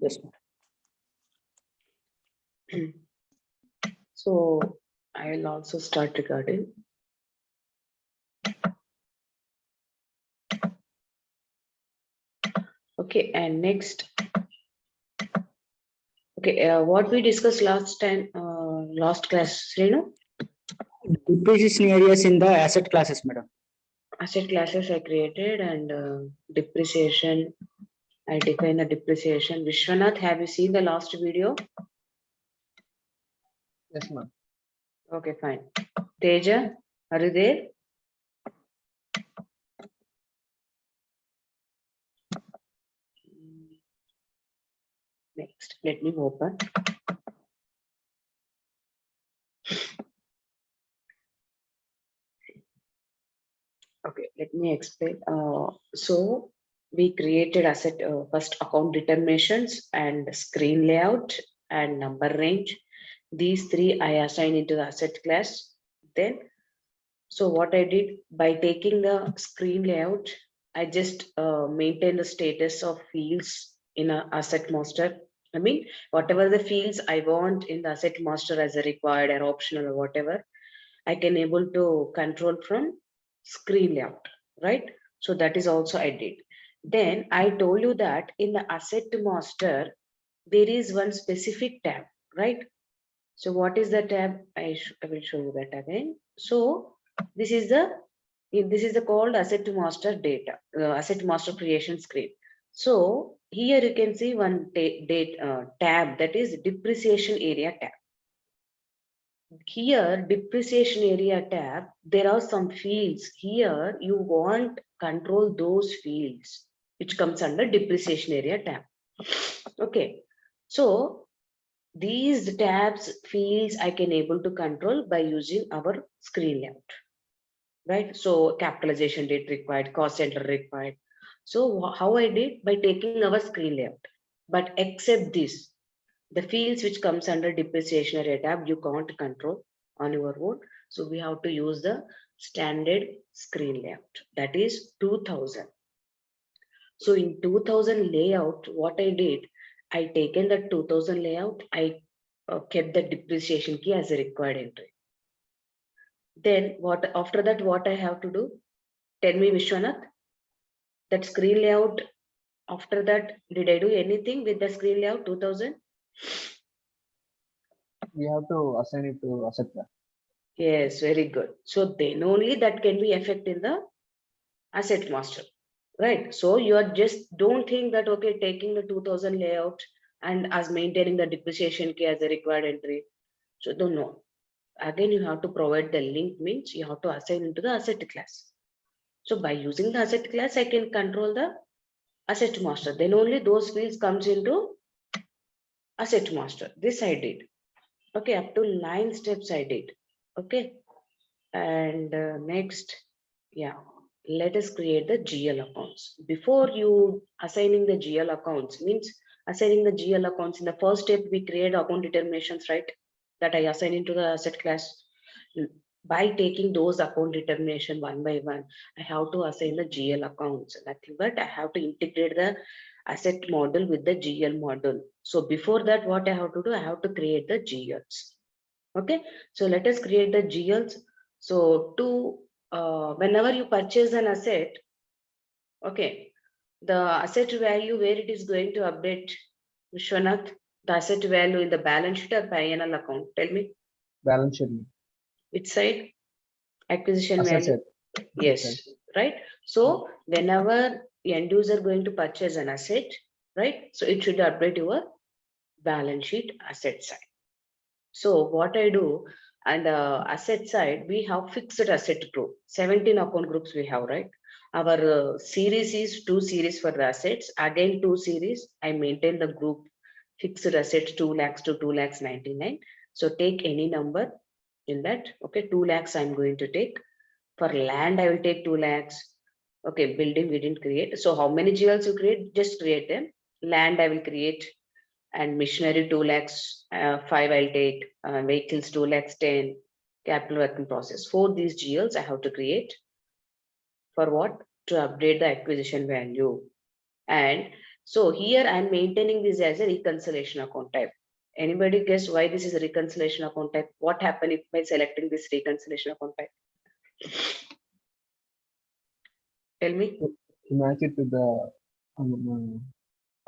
Yes, ma'am. So I will also start recording. Okay, and next. Okay, what we discussed last time, last class, Renu? Depreciation areas in the asset classes, madam. Asset classes I created and depreciation. I define the depreciation. Vishwanath, have you seen the last video? Yes, ma'am. Okay, fine. Teja, are you there? Next, let me open. Okay, let me explain. So we created asset first account determinations and screen layout and number range. These three I assign into the asset class. Then, so what I did by taking the screen layout, I just maintain the status of fields in a asset master. I mean, whatever the fields I want in the asset master as a required or optional or whatever, I can able to control from screen layout, right? So that is also I did. Then I told you that in the asset master, there is one specific tab, right? So what is the tab? I will show you that again. So this is the called asset master data, asset master creation screen. So here you can see one tab, that is depreciation area tab. Here depreciation area tab, there are some fields here you want control those fields which comes under depreciation area tab. Okay, so these tabs fields I can able to control by using our screen layout, right? So capitalization date required, cost center required. So how I did by taking our screen layout, but except this, the fields which comes under depreciation area tab, you can't control on your own. So we have to use the standard screen layout, that is 2000. So in 2000 layout, what I did, I taken the 2000 layout, I kept the depreciation key as a required entry. Then what after that, what I have to do? Tell me, Vishwanath, that screen layout, after that, did I do anything with the screen layout 2000? We have to assign it to asset class. Yes, very good. So then only that can be effect in the asset master, right? So you are just don't think that, okay, taking the 2000 layout and as maintaining the depreciation key as a required entry. So don't know. Again, you have to provide the link, means you have to assign into the asset class. So by using the asset class, I can control the asset master. Then only those fields comes into asset master. This I did. Okay, up to 9 steps I did. Okay, and next, yeah, let us create the GL accounts. Before you assigning the GL accounts, means assigning the GL accounts, in the first step we create account determinations, right? That I assign into the asset class. By taking those account determination one by one, I have to assign the GL accounts. Nothing but I have to integrate the asset model with the GL model. So before that, what I have to do, I have to create the GLs. Okay, so let us create the GLs. So whenever you purchase an asset, okay, the asset value where it is going to update, Vishwanath, the asset value in the balance sheet or P&L account, tell me. Balance sheet. Which side? Acquisition Asset value. side. Yes, right. So whenever the end user going to purchase an asset, right? So it should update your balance sheet asset side. So what I do, and the asset side, we have fixed asset group. 17 account groups we have, right? Our series is 2 series for the assets. Again, 2 series. I maintain the group fixed assets 2 lakhs to 2 lakhs 99. So take any number in that. Okay, 2 lakhs I'm going to take. For land, I will take 2 lakhs. Okay, building we didn't create. So how many GLs you create? Just create them. Land I will create, and machinery 2 lakhs 5 I'll take, vehicles 2 lakhs 10, capital work in process. For these GLs I have to create. For what? To update the acquisition value. And So here I'm maintaining this as a reconciliation account type. Anybody guess why this is a reconciliation account type? What happened if by selecting this reconciliation account type? Tell me. To match it with the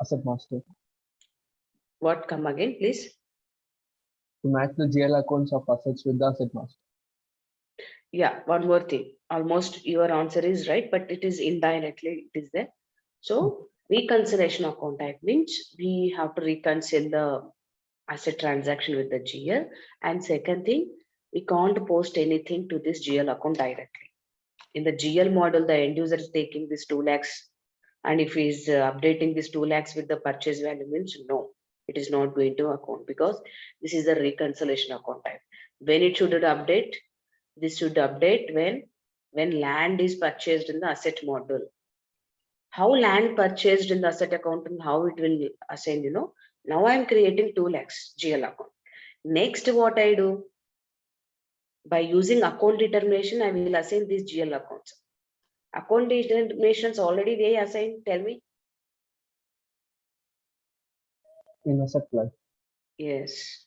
asset master. What? Come again, please. To match the GL accounts of assets with the asset master. Yeah, one more thing. Almost your answer is right, but it is indirectly it is there. So reconciliation account type means we have to reconcile the asset transaction with the GL. And second thing, we can't post anything to this GL account directly. In the GL model, the end user is taking this 2 lakhs, and if he is updating this 2 lakhs with the purchase value means no, it is not going to account because this is the reconciliation account type. When it should update, this should update when land is purchased in the asset model. How land purchased in the asset account and how it will assign, now I'm creating 2 lakhs GL account. Next, what I do, by using account determination, I will assign these GL accounts. Account determinations already they assigned, tell me. In asset class. Yes.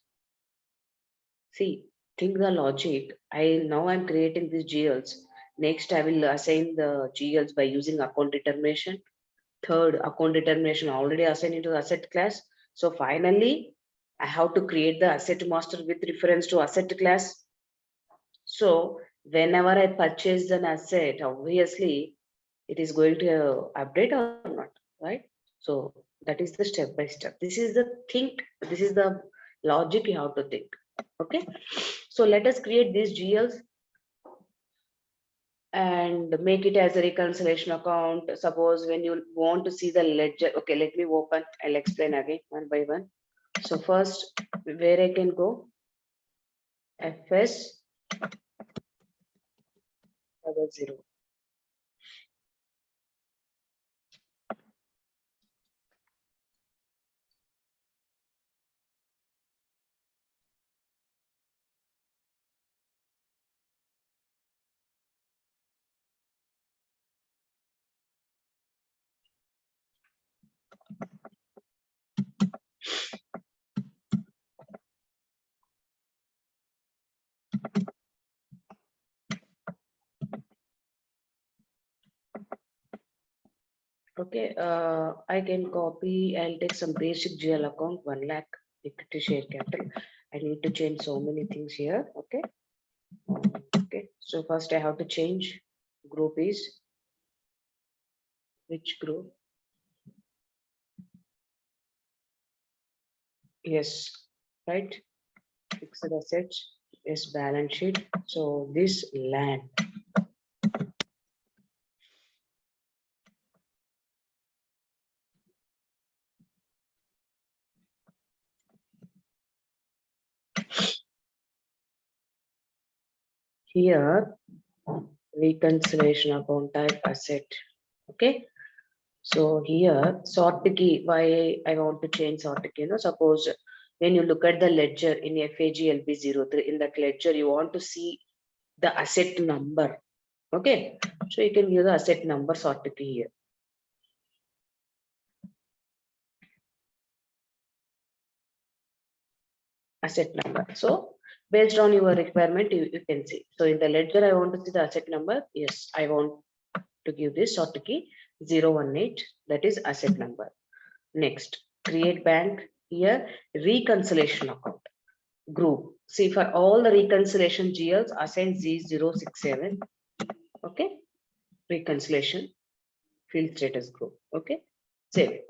See, think the logic. Now I'm creating these GLs. Next, I will assign the GLs by using account determination. Third, account determination already assigned into the asset class. So finally, I have to create the asset master with reference to asset class. So whenever I purchase an asset, obviously it is going to update or not, right? So that is the step by step. This is the logic you have to think. Okay. So let us create these GLs and make it as a reconciliation account. Suppose when you want to see the ledger, okay, let me open, I'll explain again one by one. So first, where I can go, FS 00. Okay, I can copy, I'll take some basic GL account, 1 lakh equity share capital. I need to change so many things here. Okay. Okay, so first I have to change group is which group? Yes, right. Fixed assets, yes, balance sheet. So this land. Here, reconciliation account type asset. Okay. So here, sort key, why I want to change sort key, suppose when you look at the ledger in FAGLB03, in that ledger, you want to see the asset number. Okay. So you can use the asset number sort key here. Asset number. So based on your requirement, you can see. So in the ledger, I want to see the asset number. Yes, I want to give this sort key 018, that is asset number. Next, create bank. Here, reconciliation account group. See, for all the reconciliation GLs, assign Z067. Okay, reconciliation field status group. Okay, save it.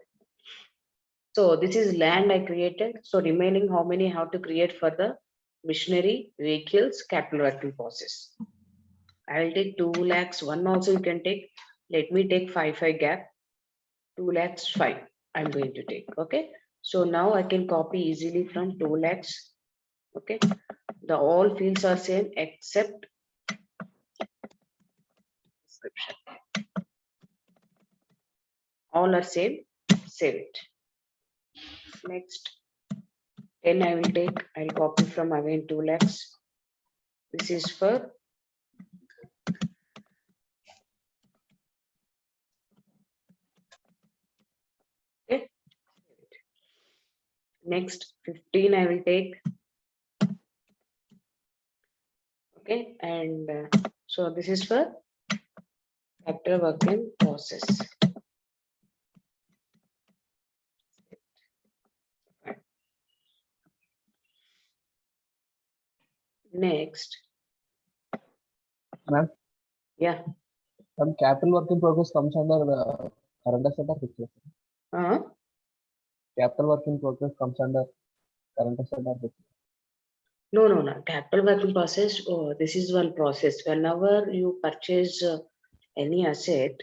So this is land I created. So remaining how many I have to create for the machinery, vehicles, capital work in process. I will take 2 lakhs. One also you can take. Let me take 5 gap. 2 lakhs 5. I'm going to take. Okay. So now I can copy easily from 2 lakhs. Okay. The all fields are same except description. All are same. Save it. Next. 10 I will take. I'll copy from again 2 lakhs. This is for okay. Next 15 I will take. Okay, and so this is for capital work in process. Next. Ma'am? Yeah. Some capital work in progress comes under current asset or fixed asset? Capital work in progress comes under current asset or fixed asset? No. Capital work in process. Oh, this is one process. Whenever you purchase any asset,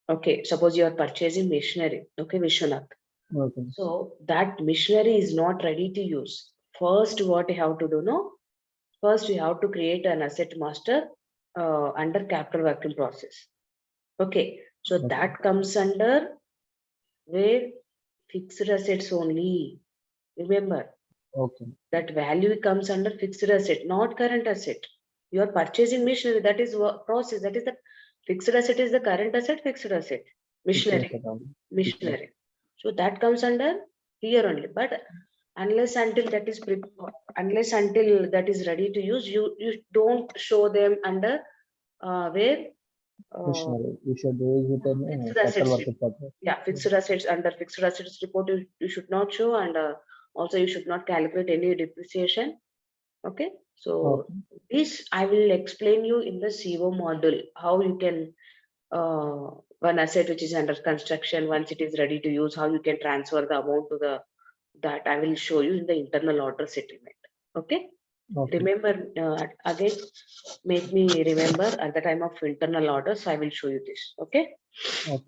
okay, suppose you are purchasing machinery, okay, Vishwanath. Okay. So that machinery is not ready to use. First, what you have to do, no? First, you have to create an asset master under capital work in process. Okay, so Okay. that comes under where fixed assets only. Remember, Okay. that value comes under fixed asset, not current asset. You are purchasing machinery, that is process, that is the fixed asset is the current asset, fixed asset, machinery, machinery. So that comes under here only. But unless until that is ready to use, you don't show them under where Machinery. You should use it in fixed capital assets. work in progress. Yeah, fixed assets under fixed assets report you should not show, and also you should not calculate any depreciation. Okay, so this I will explain you in the CO model how you can one asset which is under construction, once it is ready to use, how you can transfer the amount to the that I will show you in the internal order settlement. Okay. Okay. Remember again, make me remember at the time of internal orders, I will show you this. Okay. Okay.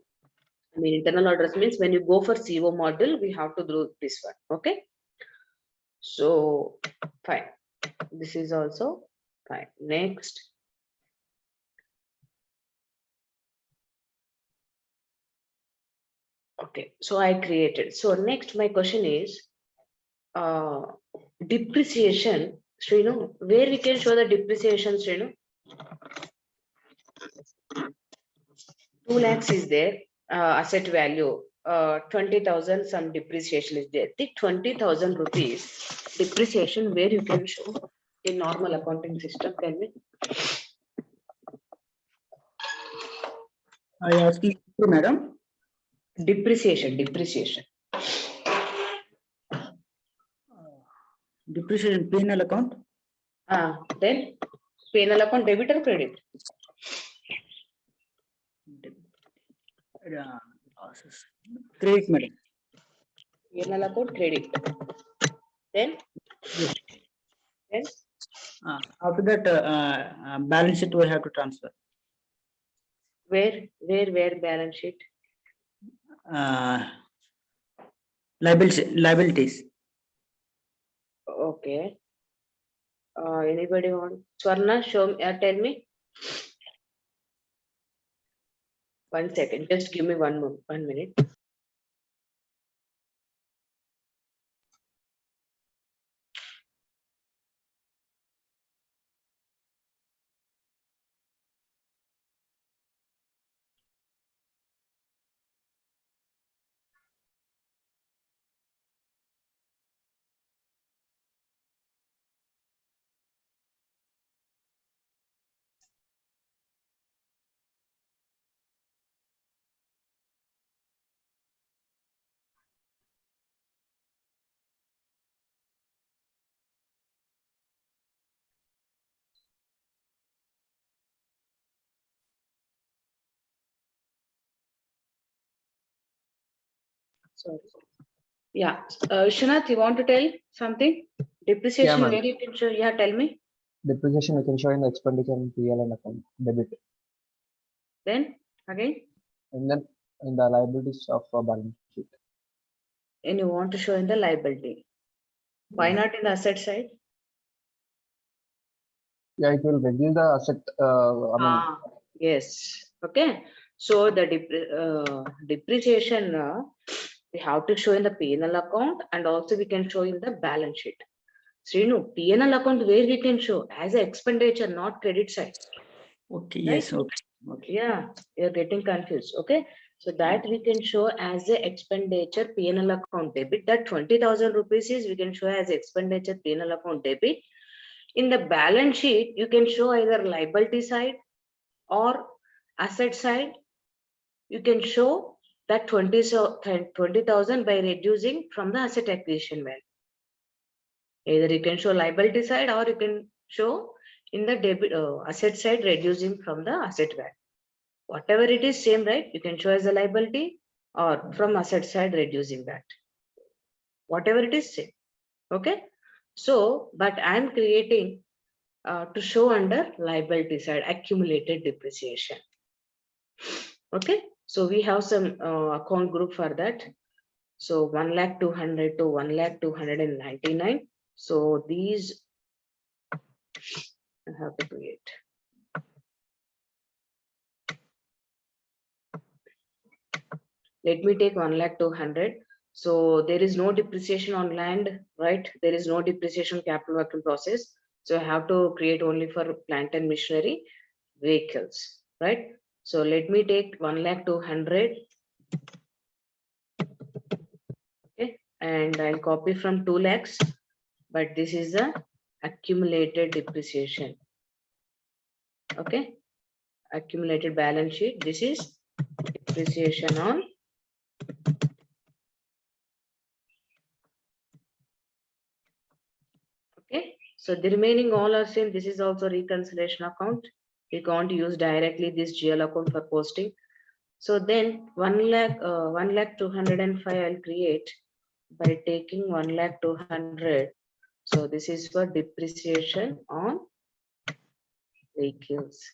I mean, internal orders means when you go for CO model, we have to do this one. Okay. So fine. This is also fine. Next. Okay. So I created. So next, my question is depreciation. Srinu, where we can show the depreciation, Srinu? 2 lakhs is there, asset value, 20,000, some depreciation is there. The 20,000 rupees depreciation, where you can show in normal accounting system, tell me. I asking you, madam. Depreciation. Depreciation P&L account. Then P&L account, debit or credit? Credit, madam. P&L account, credit. Then After that, balance sheet we have to transfer. where balance sheet? Liabilities. Okay. Anybody want? Swarna, show me, tell me. 1 second, just give me 1 minute. Sorry. Yeah. Shanath, you want to tell something? Depreciation, ma'am. where you can show? Yeah, tell me. Depreciation we can show in the expenditure and PL and account debit. Then again, And then in the liabilities of balance sheet. and you want to show in the liability. Why not in the asset side? Yeah, it will reduce the asset. Yes. Okay. So the depreciation we have to show in the P&L account, and also we can show in the balance sheet. So P&L account where we can show as an expenditure, not credit side. Okay. Right? Yes. Okay. Yeah, you're getting confused. Okay. So that we can show as a expenditure P&L account debit. That 20,000 rupees is we can show as expenditure P&L account debit. In the balance sheet, you can show either liability side or asset side. You can show that 20,000 by reducing from the asset acquisition value. Either you can show liability side or you can show in the debit asset side reducing from the asset value. Whatever it is, same, right? You can show as a liability or from asset side reducing that. Whatever it is, same. Okay. So, but I'm creating to show under liability side accumulated depreciation. Okay. So we have some account group for that. So 1,200,000 to 1,299,000. So these I have to create. Let me take 1,200,000. So there is no depreciation on land, right? There is no depreciation capital work in process. So I have to create only for plant and machinery, vehicles, right? So let me take 1,200,000. Okay, and I'll copy from 2 lakhs, but this is the accumulated depreciation. Okay, accumulated balance sheet. This is depreciation on okay. So the remaining all are same. This is also reconciliation account. We can't use directly this GL account for posting. So then 1,205,000 I'll create by taking 1,200,000. So this is for depreciation on vehicles.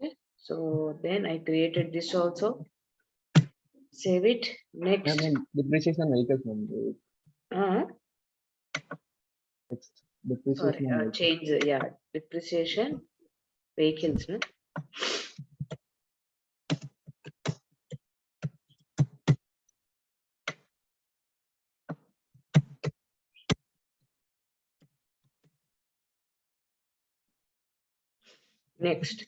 Okay. So then I created this also. Save it. Next. Depreciation vehicles. Next. Depreciation. Sorry, change. Yeah, depreciation vehicles. No? Next.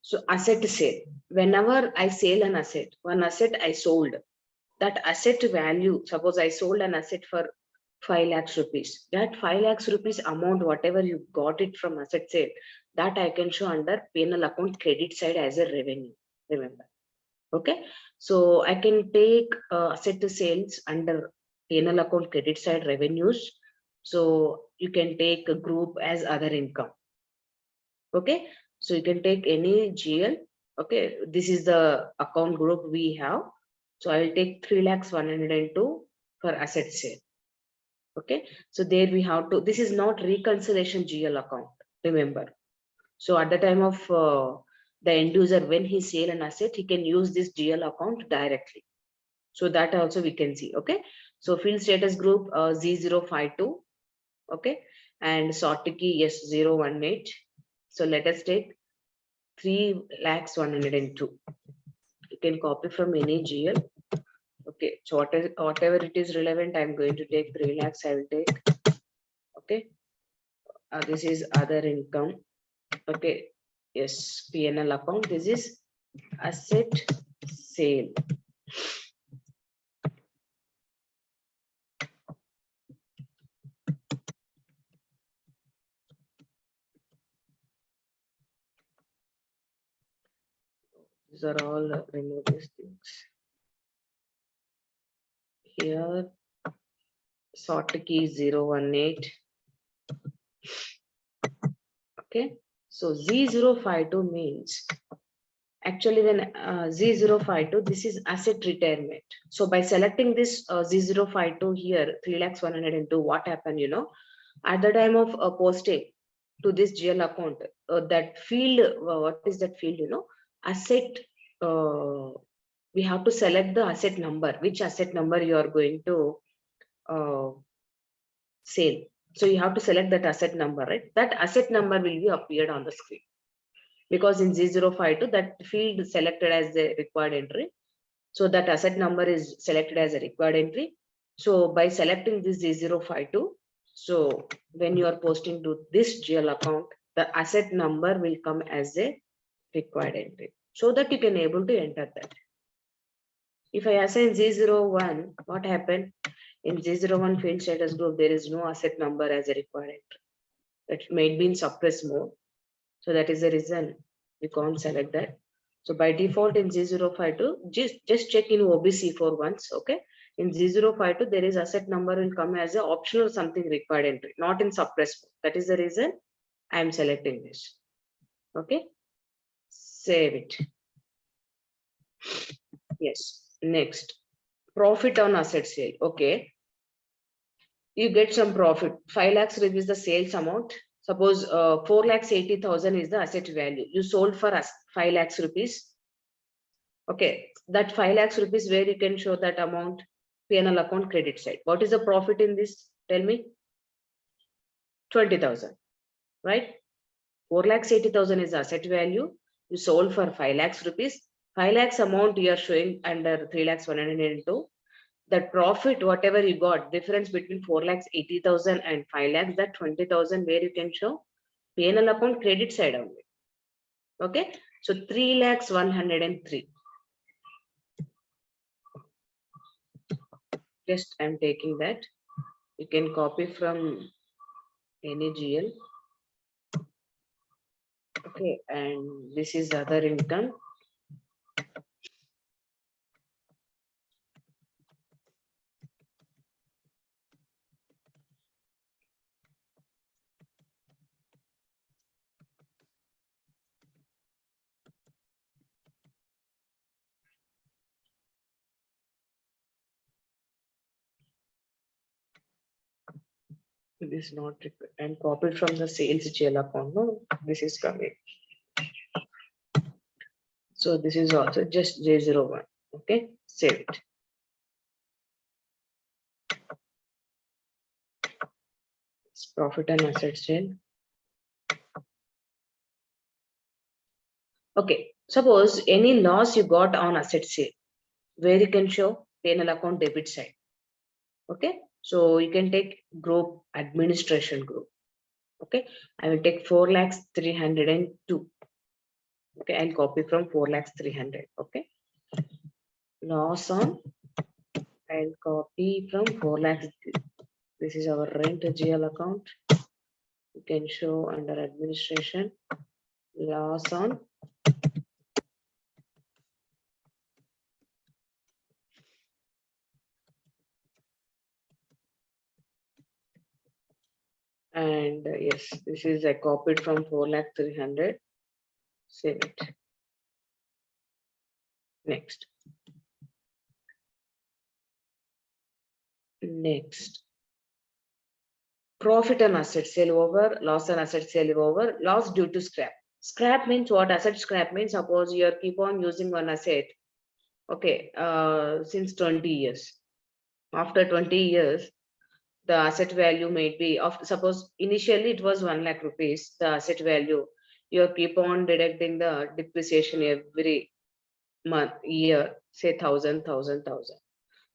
So asset sale. Whenever I sell an asset, one asset I sold, that asset value, suppose I sold an asset for 5 lakhs rupees. That 5 lakhs rupees amount, whatever you got it from asset sale, that I can show under P&L account credit side as a revenue. Remember. Okay. So I can take asset sales under P&L account credit side revenues. So you can take a group as other income. Okay. So you can take any GL. Okay. This is the account group we have. So I will take 3,102,000 for asset sale. Okay. So there we have to, this is not reconciliation GL account. Remember. So at the time of the end user, when he sell an asset, he can use this GL account directly. So that also we can see. Okay. So field status group Z052. Okay. And sort key yes 018. So let us take 3,102,000. You can copy from any GL. Okay. So whatever it is relevant, I'm going to take 3 lakhs. I will take. Okay. This is other income. Okay. Yes. P&L account. This is asset sale. These are all remove these things. Here, sort key 018. Okay, so Z052 means actually when Z052, this is asset retirement. So by selecting this Z052 here, 3,102,000, what happened, you know, at the time of posting to this GL account, that field, what is that field, you know, asset, we have to select the asset number, which asset number you are going to sale. So you have to select that asset number, right? That asset number will be appeared on the screen because in Z052 that field selected as the required entry. So that asset number is selected as a required entry. So by selecting this Z052, so when you are posting to this GL account, the asset number will come as a required entry, so that you can able to enter that. If I assign Z01, what happened? In Z01 field status group, there is no asset number as a required entry. That may be in suppress mode. So that is the reason we can't select that. So by default in Z052, just check in OBC for once, okay? In Z052, there is asset number will come as an optional something required entry, not in suppress mode. That is the reason I am selecting this. Okay, save it. Yes, next, profit on asset sale. Okay, you get some profit. 5 lakhs rupees the sales amount. Suppose 4,80,000 is the asset value. You sold for us 5 lakhs rupees. Okay, that 5 lakhs rupees where you can show that amount, P&L account credit side. What is the profit in this? Tell me. 20,000, right? 4,80,000 is asset value. You sold for 5 lakhs rupees. 5 lakhs amount you are showing under 3,102. That profit, whatever you got, difference between 4,80,000 and 5 lakhs, that 20,000 where you can show P&L account credit side only. Okay, so 3,103. Just I'm taking that. You can copy from any GL. Okay, and this is other income. It is not required and copied from the sales GL account. No, this is coming. So this is also just J01. Okay, save it. It's profit and asset sale. Okay, suppose any loss you got on asset sale, where you can show P&L account debit side. Okay, so you can take group administration group. Okay, I will take 4,302. Okay, I'll copy from 4,300. Okay, loss on, I'll copy from 4 lakhs. This is our rent GL account. You can show under administration, loss on. And yes, this is I copied from 4,300. Save it. Next. Next. Profit and asset sale over, loss and asset sale over, loss due to scrap. Scrap means what? Asset scrap means suppose you keep on using one asset. Okay, since 20 years. After 20 years, the asset value may be of, suppose initially it was 1 lakh rupees, the asset value. You keep on deducting the depreciation every month, year, say 1,000.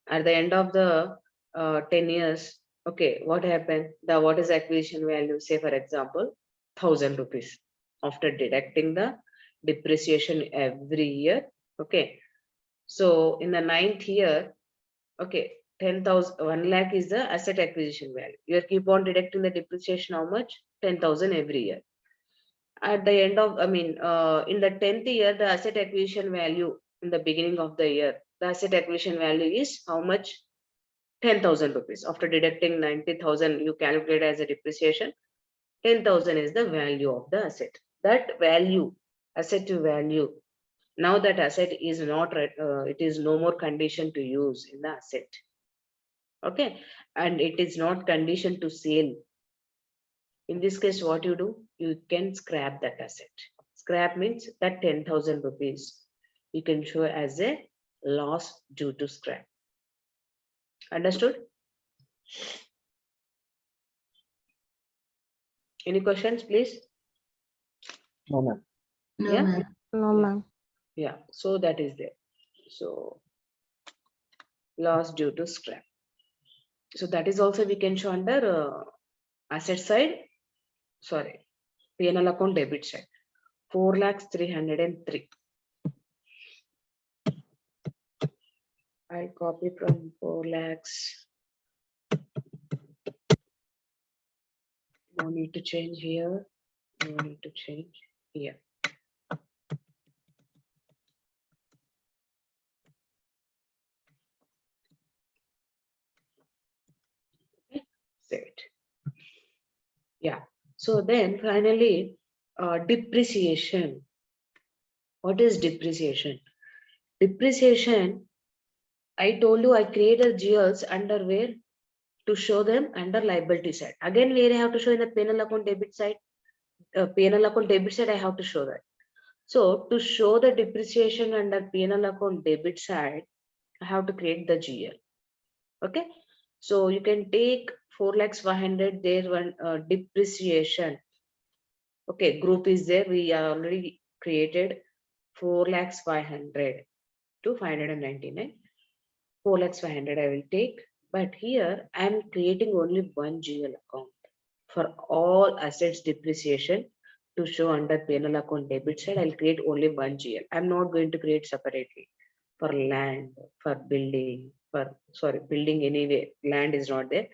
At the end of the 10 years, okay, what happened? What is acquisition value? Say for example, 1,000 rupees. After deducting the depreciation every year, okay. So in the 9th year, okay, 10,000, 1 lakh is the asset acquisition value. You keep on deducting the depreciation, how much? 10,000 every year. At the end of, in the 10th year, the asset acquisition value in the beginning of the year, the asset acquisition value is how much? 10,000 rupees. After deducting 90,000, you calculate as a depreciation. 10,000 is the value of the asset. That value, asset to value. Now that asset is not, it is no more condition to use in the asset. Okay, and it is not condition to sale. In this case, what you do? You can scrap that asset. Scrap means that 10,000 rupees you can show as a loss due to scrap. Understood? Any questions, please? No, ma'am. Yeah. No, ma'am. Yeah, so that is there. So loss due to scrap. So that is also we can show under asset side, sorry, P&L account debit side, 4,303,000. I copy from 4 lakhs. No need to change here. No need to change here. Okay, save it. Yeah. So then finally, depreciation. What is depreciation? Depreciation, I told you I created GLs under where to show them under liability side. Again, where I have to show in the P&L account debit side, P&L account debit side, I have to show that. So to show the depreciation under P&L account debit side, I have to create the GL. Okay. So you can take 4,500,000 there one depreciation. Okay, group is there. We are already created 4,500,000 to 599. 4,500,000 I will take, but here I am creating only one GL account for all assets depreciation to show under P&L account debit side. I'll create only one GL. I'm not going to create separately for land, for building, building anyway. Land is not there.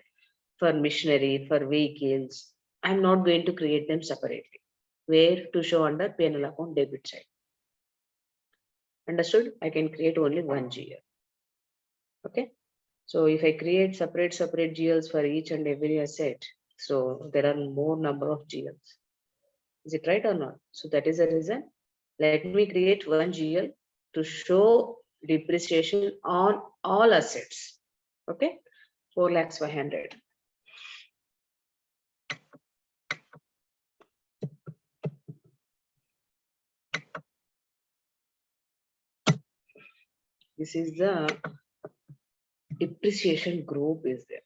For machinery, for vehicles, I'm not going to create them separately. Where to show under P&L account debit side. Understood? I can create only one GL. Okay. So if I create separate GLs for each and every asset, so there are more number of GLs. Is it right or not? So that is the reason. Let me create one GL to show depreciation on all assets. Okay. 4,500,000. This is the depreciation group is there.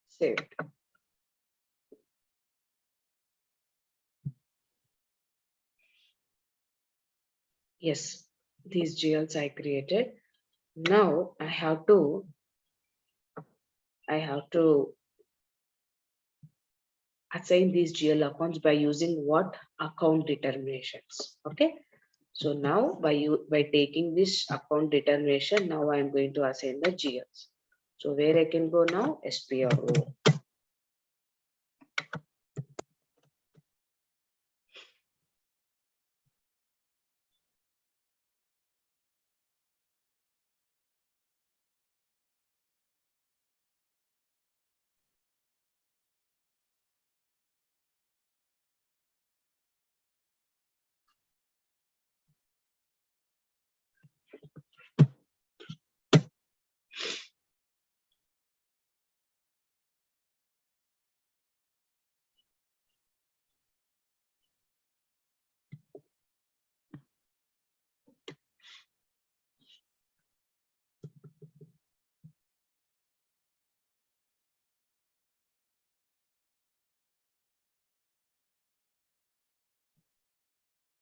Saved. Yes, these GLs I created. Now I have to assign these GL accounts by using what account determinations. Okay. So now by taking this account determination, now I am going to assign the GLs. So where I can go now? SPRO.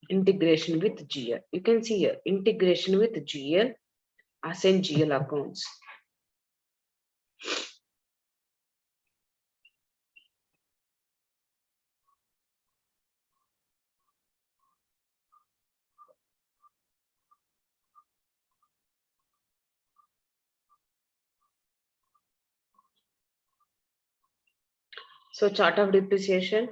Integration with GL. You can see here integration with GL, assign GL accounts. So chart of depreciation.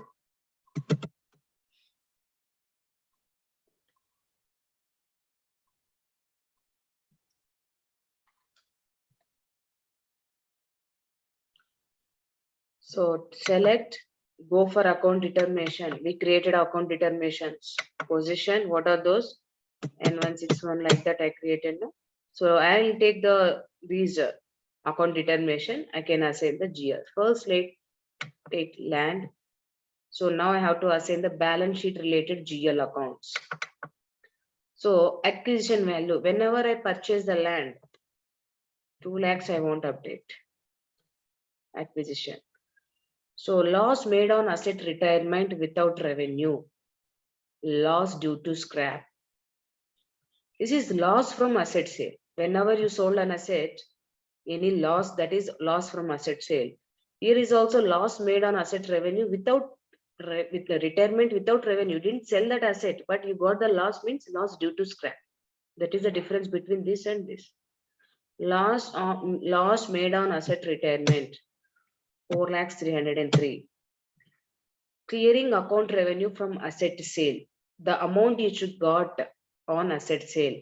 So select, go for account determination. We created account determinations. Position, what are those? N161 like that I created. No? So I will take these account determination. I can assign the GL. First, take land. So now I have to assign the balance sheet related GL accounts. So acquisition value, whenever I purchase the land, 2 lakhs I won't update. Acquisition. So loss made on asset retirement without revenue. Loss due to scrap. This is loss from asset sale. Whenever you sold an asset, any loss, that is loss from asset sale. Here is also loss made on asset revenue without with the retirement without revenue. You didn't sell that asset, but you got the loss, means loss due to scrap. That is the difference between this and this. Loss made on asset retirement, 4,303,000. Clearing account revenue from asset sale. The amount you should got on asset sale,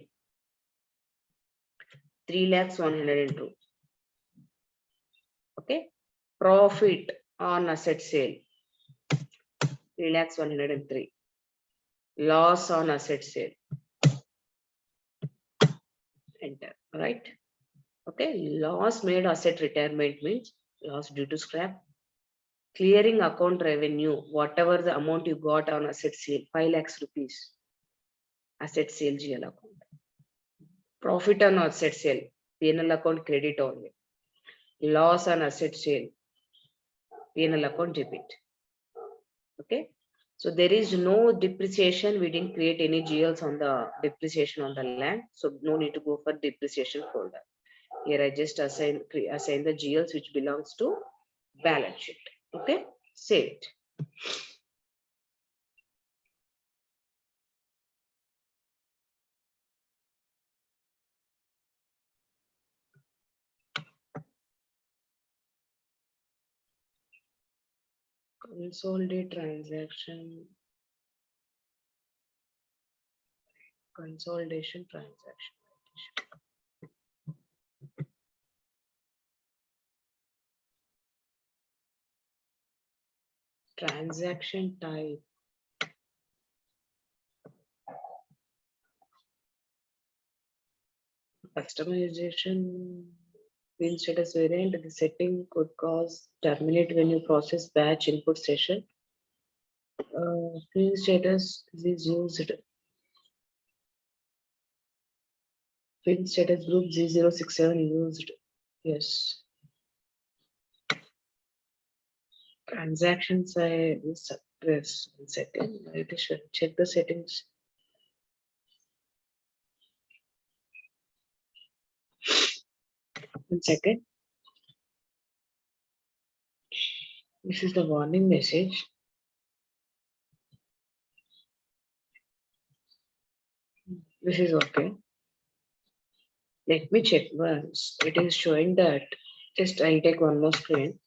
3,102,000. Okay. Profit on asset sale, 3,103,000. Loss on asset sale. Enter. Right. Okay. Loss made asset retirement means loss due to scrap. Clearing account revenue, whatever the amount you got on asset sale, 5 lakhs rupees. Asset sale GL account. Profit on asset sale, PNL account credit only. Loss on asset sale, PNL account debit. Okay. So there is no depreciation. We didn't create any GLs on the depreciation on the land. So no need to go for depreciation folder. Here I just assign the GLs which belongs to balance sheet. Okay. Save it. Consolidate transaction. Consolidation transaction. Transaction type. Customization. Field status variant. The setting could cause terminate when you process batch input session. Field status is used. Field status group Z067 used. Yes. Transactions I will suppress. 1 second. I should check the settings. One second. This is the warning message. This is okay. Let me check once. It is showing that. Just I'll take one more screen.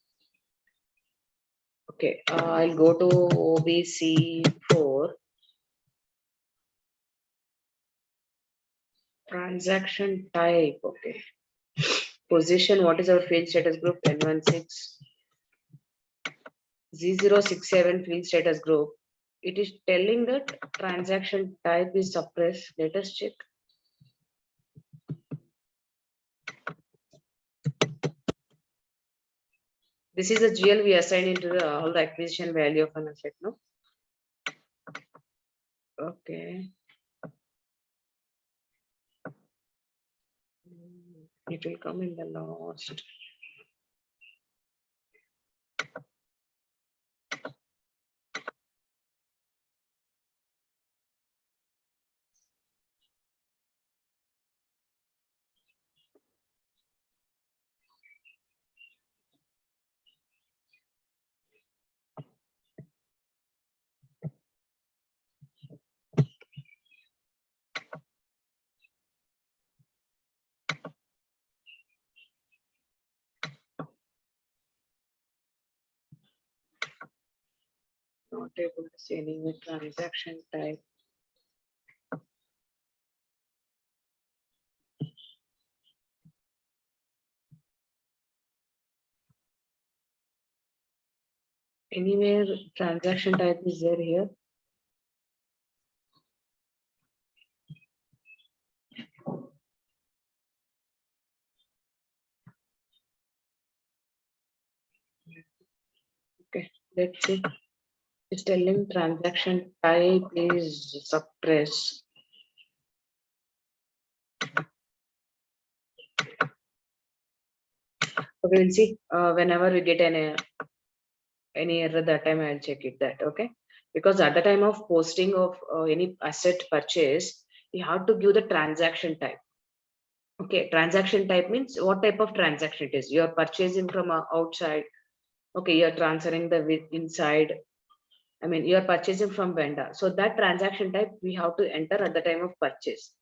Okay, I'll go to OBC4. Transaction type. Okay. Position. What is our field status group? N16. Z067 field status group. It is telling that transaction type is suppressed. Let us check. This is a GL we assign into the all the acquisition value of an asset, no? Okay. It will come in the last. Not able to see any transaction type. Anywhere transaction type is there here. Okay, let's see. It's telling transaction type is suppressed. Okay, we'll see. Whenever we get any error, that time I'll check it that. Okay, because at the time of posting of any asset purchase, you have to give the transaction type. Okay, transaction type means what type of transaction it is. You're purchasing from outside. Okay, you're transferring the inside. I mean, you're purchasing from vendor. So that transaction type we have to enter at the time of purchase.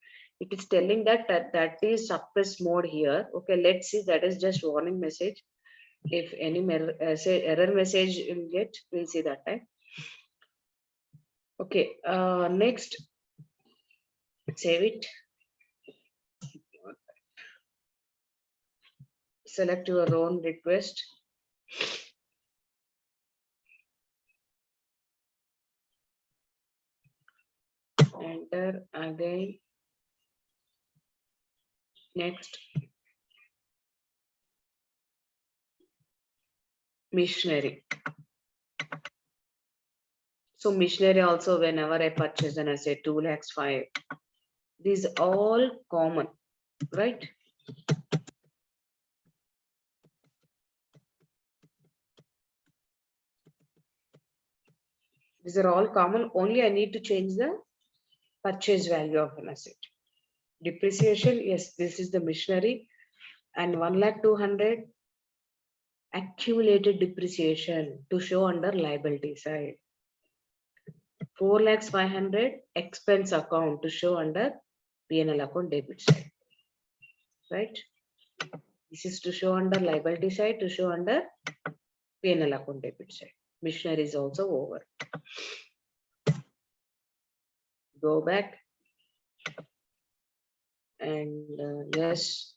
It is telling that is suppress mode here. Okay, let's see. That is just warning message. If any say error message you get, we'll see that time. Okay, next, save it. Select your own request. Enter again. Next, missionary. So missionary also, whenever I purchase and I say 2 lakhs 5, these all common, right? These are all common. Only I need to change the purchase value of an asset. Depreciation, yes, this is the missionary, and 1 lakh 200 accumulated depreciation to show under liability side. 4 lakhs 500 expense account to show under P&L account debit side, right? This is to show under liability side, to show under P&L account debit side. Missionary is also over. Go back, and yes,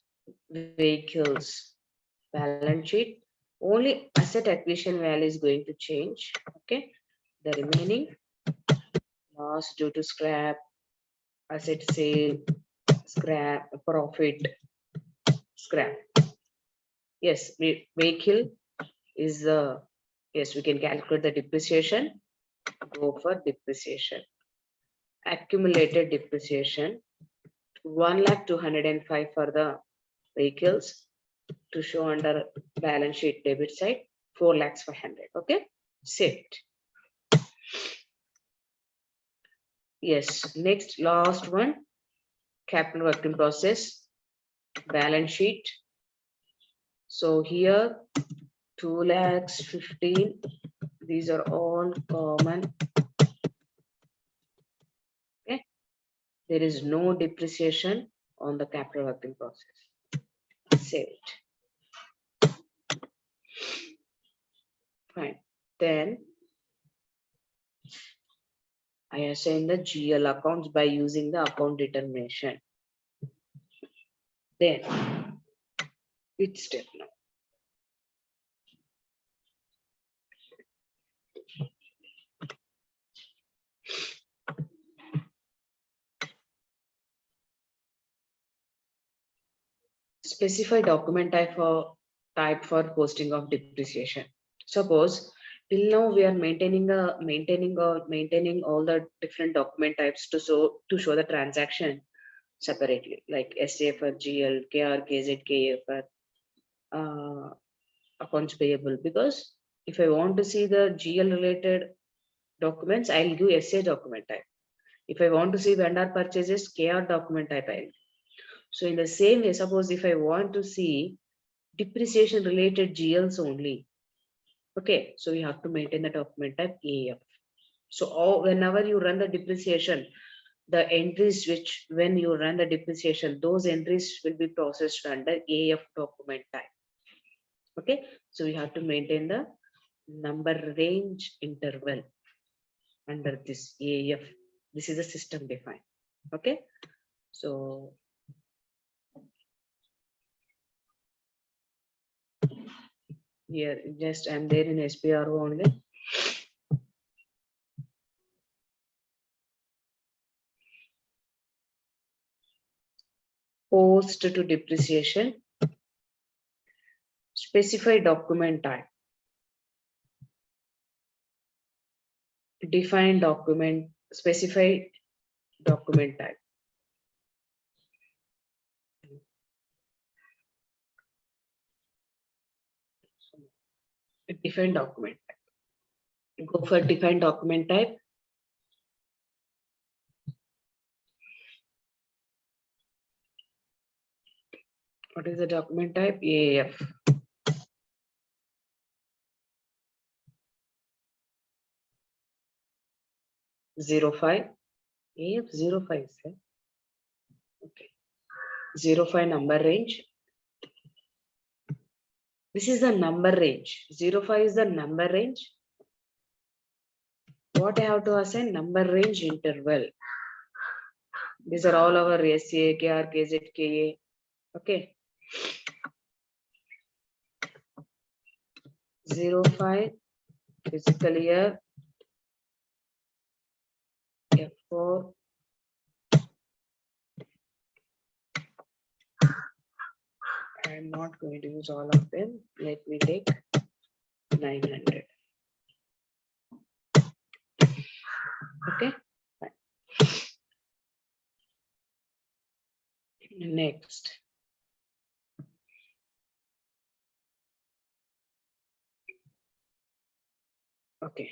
vehicles balance sheet. Only asset acquisition value is going to change. Okay, the remaining loss due to scrap, asset sale, scrap, profit, scrap. Yes, vehicle is yes, we can calculate the depreciation. Go for depreciation. Accumulated depreciation 1 lakh 205 for the vehicles to show under balance sheet debit side, 4 lakhs 500. Okay, saved. Yes, next last one, capital work in process, balance sheet. So here 2 lakhs 15, these are all common. Okay, there is no depreciation on the capital work in process. Save it. Fine. Then I assign the GL accounts by using the account determination. Then which step now? Specify document type for posting of depreciation. Suppose till now we are maintaining all the different document types to show the transaction separately, like SAFR, GL, KR, KZ, KFR, accounts payable. Because if I want to see the GL related documents, I'll give SA document type. If I want to see vendor purchases, KR document type I'll. So in the same way, suppose if I want to see depreciation related GLs only, okay, so you have to maintain the document type AF. So whenever you run the depreciation, the entries which when you run the depreciation, those entries will be processed under AF document type. Okay, so we have to maintain the number range interval under this AF. This is a system defined. Okay, so here just I'm there in SPRO only. Post to depreciation, specify document type, define document, specify document type. Define document type. Go for define document type. What is the document type? AAF. Zero five. AF 05 is there. Okay. 05 number range. This is the number range. 05 is the number range. What I have to assign? Number range interval. These are all our SCA, KR, KZ, KA. Okay. 05 physical year. F4. I'm not going to use all of them. Let me take 900. Okay. Fine. Next. Okay.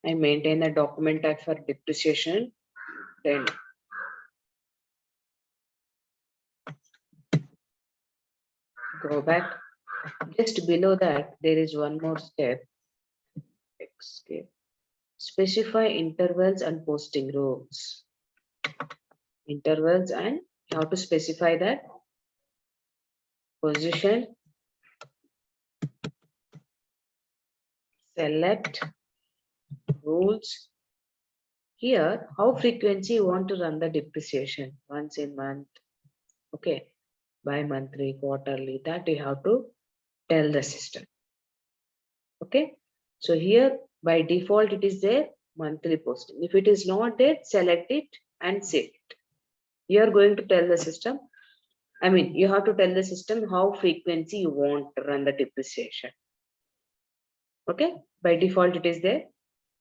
I maintain the document type for depreciation. Then go back. Just below that, there is one more step. Escape. Specify intervals and posting rules. Intervals, and how to specify that. Position. Select. Rules. Here, how frequency you want to run the depreciation? Once in month. Okay. Bi-monthly, quarterly. That you have to tell the system. Okay. So here, by default, it is there, monthly posting. If it is not there, select it and save it. You are going to tell the system. I mean, you have to tell the system how frequency you want to run the depreciation. Okay. By default, it is there.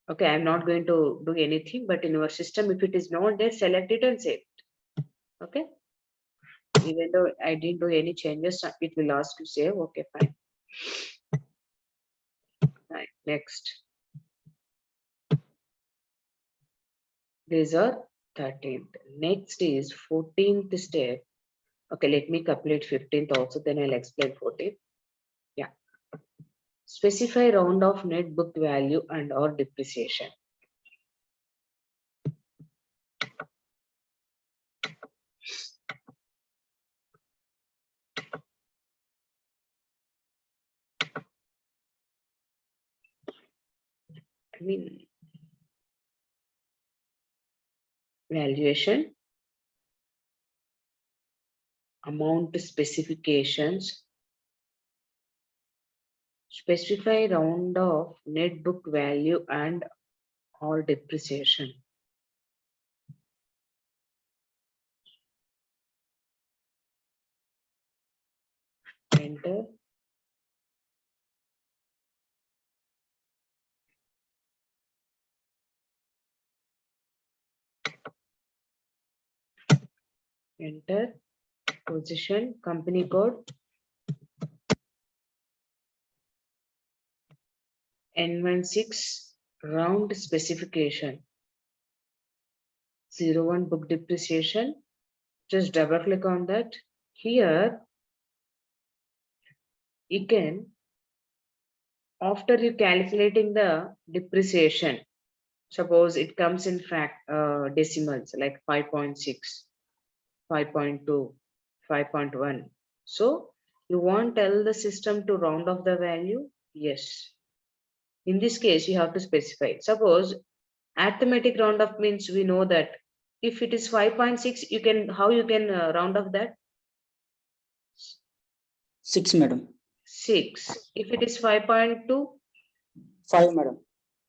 Okay. I'm not going to do anything, but in your system, if it is not there, select it and save it. Okay. Even though I didn't do any changes, it will ask you save. Okay, fine. Right, next. These are 13th. Next is 14th step. Okay, let me complete 15th also, then I'll explain 14th. Yeah. Specify round of net book value and or depreciation. I mean, valuation, amount specifications, specify round of net book value and or depreciation. Enter. Enter. Position, company code, N16, round specification, 01 book depreciation. Just double click on that. Here, you can, after you calculating the depreciation, suppose it comes in fact decimals like 5.6, 5.2, 5.1. So you want tell the system to round off the value? Yes. In this case, you have to specify. Suppose arithmetic round off means we know that if it is 5.6, you can, how you can round off that? 6, madam. 6. If it is 5.2? 5, madam.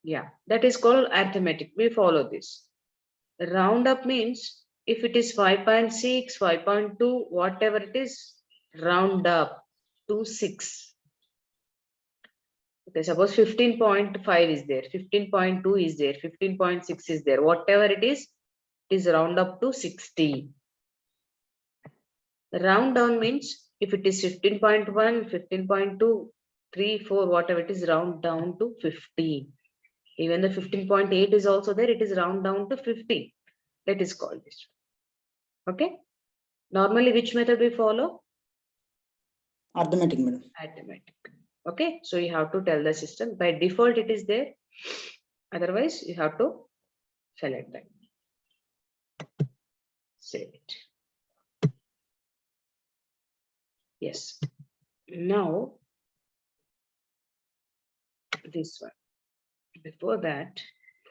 Yeah, that is called arithmetic. We follow this. Round up means if it is 5.6, 5.2, whatever it is, round up to 6. Okay, suppose 15.5 is there, 15.2 is there, 15.6 is there, whatever it is round up to 60. Round down means if it is 15.1, 15.2, 3, 4, whatever it is, round down to 15. Even the 15.8 is also there, it is round down to 15. That is called this. Okay. Normally, which method we follow? Arithmetic, madam. Arithmetic. Okay. So you have to tell the system. By default, it is there. Otherwise, you have to select that. Save it. Yes. Now, this one. Before that,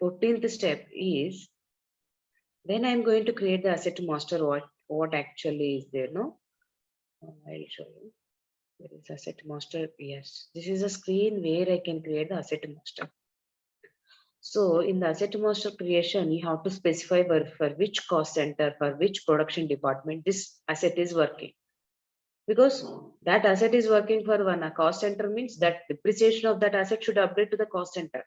14th step is, then I'm going to create the asset master. What actually is there? No, I'll show you. There is asset master. Yes, this is a screen where I can create the asset master. So in the asset master creation, you have to specify for which cost center, for which production department this asset is working. Because that asset is working for one, a cost center means that depreciation of that asset should update to the cost center.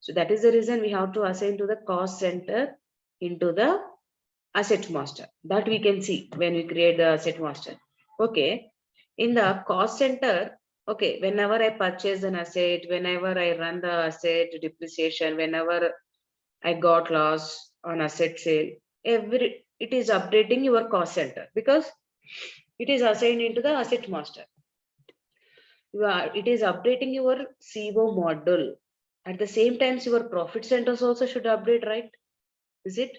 So that is the reason we have to assign to the cost center into the asset master. That we can see when we create the asset master. Okay. In the cost center, okay, whenever I purchase an asset, whenever I run the asset depreciation, whenever I got loss on asset sale, it is updating your cost center because it is assigned into the asset master. It is updating your CO model. At the same time, your profit centers also should update, right? Is it?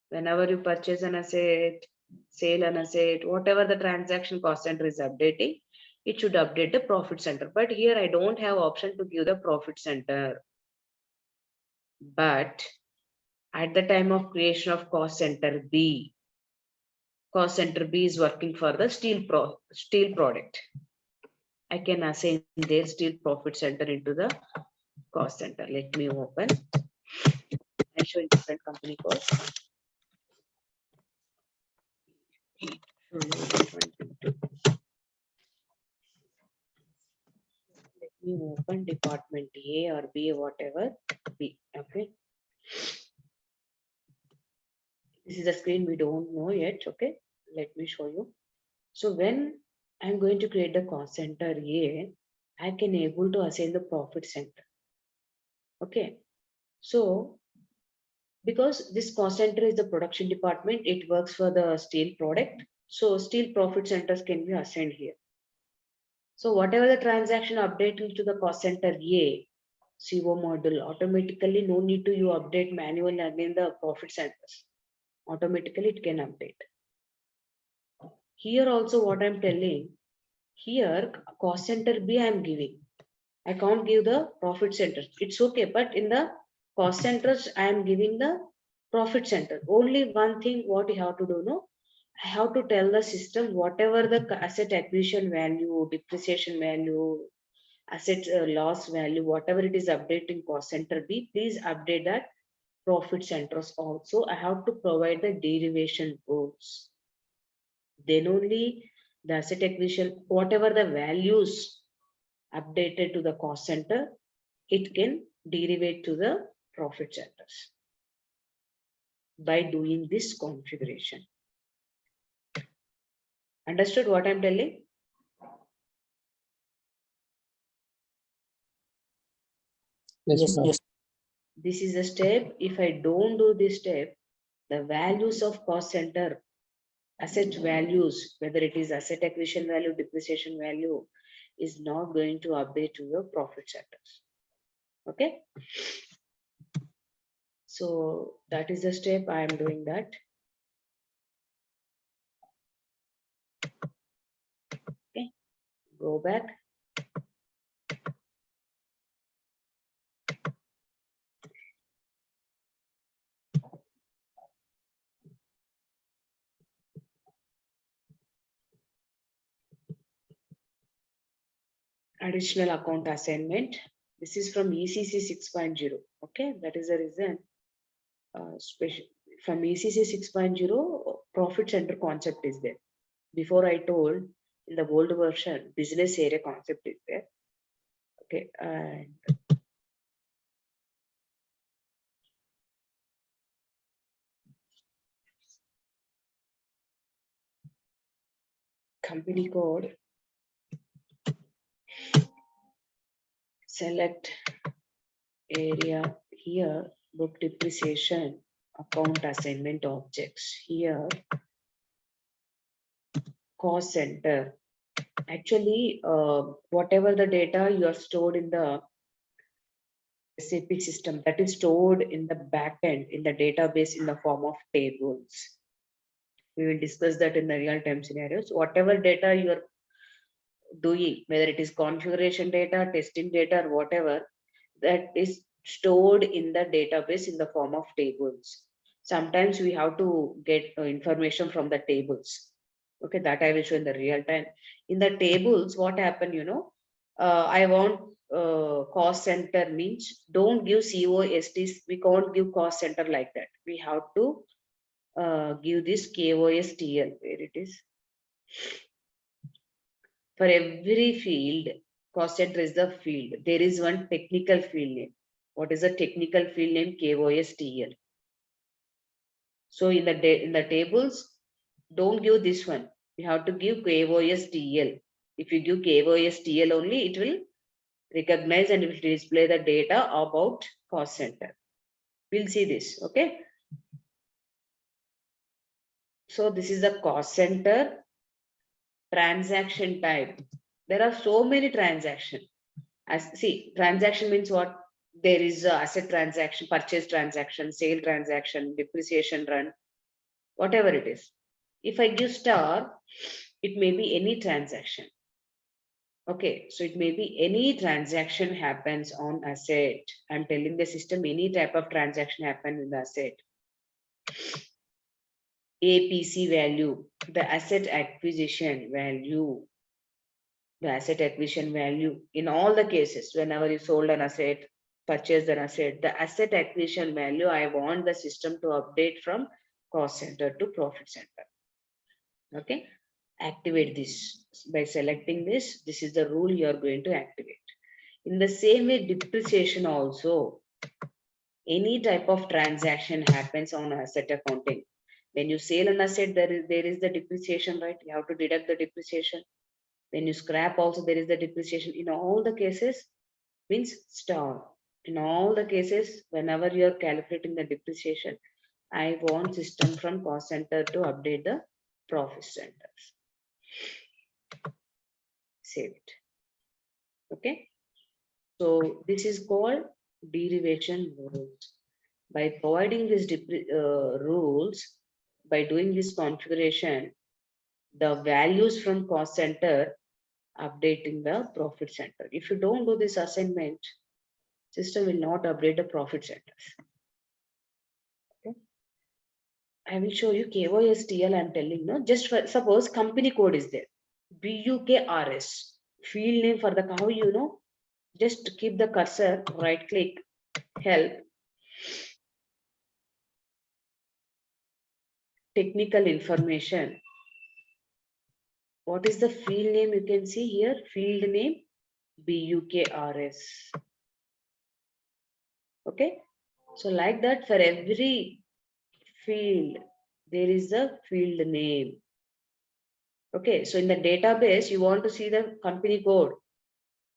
Whenever you purchase an asset, sale an asset, whatever the transaction cost center is updating, it should update the profit center. But here I don't have option to give the profit center. But at the time of creation of cost center B, cost center B is working for the steel product. I can assign their steel profit center into the cost center. Let me open. I'm showing different company codes. Let me open department A or B, whatever B. Okay. This is a screen we don't know yet. Okay. Let me show you. So when I'm going to create the cost center A, I can able to assign the profit center. Okay. So because this cost center is the production department, it works for the steel product. So steel profit centers can be assigned here. So whatever the transaction updating to the cost center A, CO model, automatically no need to you update manually again the profit centers. Automatically it can update. Here also what I'm telling, here cost center B I'm giving. I can't give the profit centers. It's okay, but in the cost centers I am giving the profit center. Only one thing what you have to do, no? I have to tell the system whatever the asset acquisition value, depreciation value, asset loss value, whatever it is updating cost center B, please update that profit centers also. I have to provide the derivation codes. Then only the asset acquisition, whatever the values updated to the cost center, it can derive to the profit centers by doing this configuration. Understood what I'm telling? Yes, yes. This is a step. If I don't do this step, the values of cost center, asset values, whether it is asset acquisition value, depreciation value, is not going to update to your profit centers. Okay. So that is the step I am doing that. Okay. Go back. Additional account assignment. This is from ECC 6.0. Okay, that is the reason. Special from ECC 6.0, profit center concept is there. Before I told in the old version, business area concept is there. Okay, and company code select area here, book depreciation, account assignment objects here, cost center. Actually, whatever the data you are stored in the SAP system, that is stored in the backend in the database in the form of tables. We will discuss that in the real-time scenarios. Whatever data you are doing, whether it is configuration data, testing data, or whatever, that is stored in the database in the form of tables. Sometimes we have to get information from the tables. Okay, that I will show in the real time. In the tables, what happened, I want cost center means don't give COSTs. We can't give cost center like that. We have to give this KOSTL, where it is. For every field, cost center is the field. There is one technical field name. What is the technical field name? KOSTL. So in the tables, don't give this one. You have to give KOSTL. If you give KOSTL only, it will recognize and it will display the data about cost center. We'll see this. Okay. So this is the cost center. Transaction type. There are so many transactions. Transaction means what? There is a asset transaction, purchase transaction, sale transaction, depreciation run, whatever it is. If I give star, it may be any transaction. Okay, so it may be any transaction happens on asset. I'm telling the system any type of transaction happens in the asset. APC value, the asset acquisition value. The asset acquisition value in all the cases, whenever you sold an asset, purchased an asset, the asset acquisition value, I want the system to update from cost center to profit center. Okay, activate this by selecting this. This is the rule you are going to activate. In the same way, depreciation also, any type of transaction happens on asset accounting. When you sell an asset, there is the depreciation, right? You have to deduct the depreciation. When you scrap also, there is the depreciation. In all the cases, means star. In all the cases, whenever you are calculating the depreciation, I want system from cost center to update the profit centers. Save it. Okay. So this is called derivation rules. By providing these rules, by doing this configuration, the values from cost center updating the profit center. If you don't do this assignment, system will not update the profit centers. Okay. I will show you KOSTL. I'm telling you, just for suppose company code is there, BUKRS, field name for the how just keep the cursor, right click, help, technical information. What is the field name? You can see here, field name BUKRS. Okay, so like that, for every field there is a field name. Okay, so in the database you want to see the company code,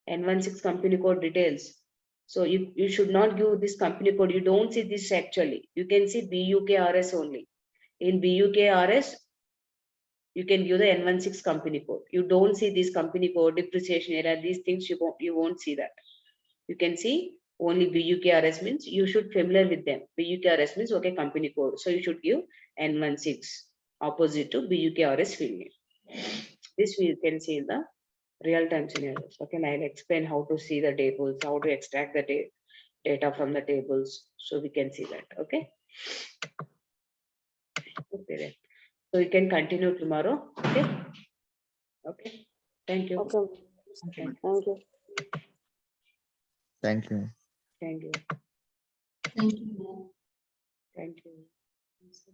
N16 company code details. So you should not give this company code. You don't see this actually. You can see BUKRS only. In BUKRS, you can give the N16 company code. You don't see this company code, depreciation area, these things you won't see that. You can see only BUKRS means you should familiar with them. BUKRS means okay, company code. So you should give N16 opposite to BUKRS field name. This we can see in the real-time scenarios. Okay, and I'll explain how to see the tables, how to extract the data from the tables. So we can see that. Okay. Okay. So we can continue tomorrow. Okay. Okay. Thank you. Okay. Thank Thank you. Thank you. you. Thank you. Thank you.